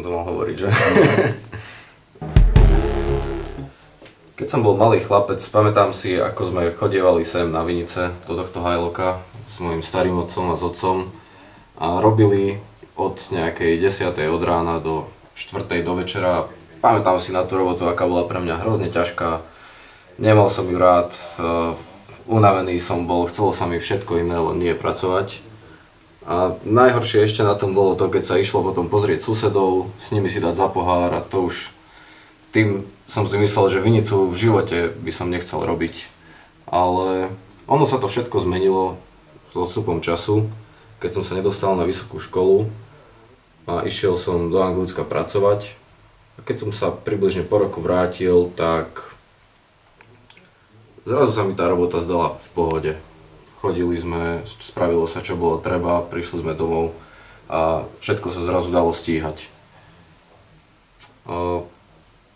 som to mal hovoriť, že? Keď som bol malý chlapec, pamätám si, ako sme chodievali sem na Vinice do tohto hajloka s mojim starým otcom a s otcom a robili od nejakej 10. od rána do 4. do večera. Pamätám si na tú robotu, aká bola pre mňa hrozne ťažká. Nemal som ju rád, unavený som bol, chcelo sa mi všetko iné, len nie pracovať. A najhoršie ešte na tom bolo to, keď sa išlo potom pozrieť susedov, s nimi si dať za pohár a to už tým som si myslel, že Vinicu v živote by som nechcel robiť. Ale ono sa to všetko zmenilo s odstupom času, keď som sa nedostal na vysokú školu a išiel som do Anglicka pracovať. A keď som sa približne po roku vrátil, tak zrazu sa mi tá robota zdala v pohode. Chodili sme, spravilo sa čo bolo treba, prišli sme domov a všetko sa zrazu dalo stíhať.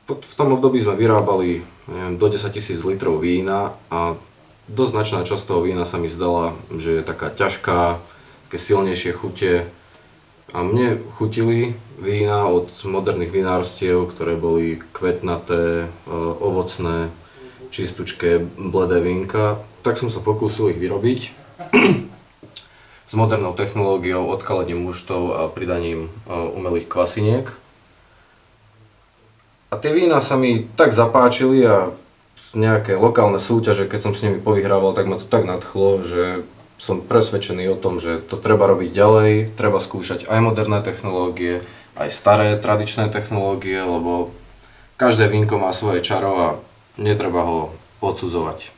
V tom období sme vyrábali do 10 000 litrov vína a dosť značná časť toho vína sa mi zdala, že je taká ťažká, také silnejšie chute. A mne chutili vína od moderných vinárstiev, ktoré boli kvetnaté, ovocné, čistučké, bledé vínka. Tak som sa pokúsil ich vyrobiť s modernou technológiou, odkalením muštov a pridaním umelých kvasiniek. A tie vína sa mi tak zapáčili a nejaké lokálne súťaže, keď som s nimi povyhrával, tak ma to tak nadchlo, že som presvedčený o tom, že to treba robiť ďalej, treba skúšať aj moderné technológie, aj staré tradičné technológie, lebo každé vínko má svoje čaro a netreba ho odsudzovať.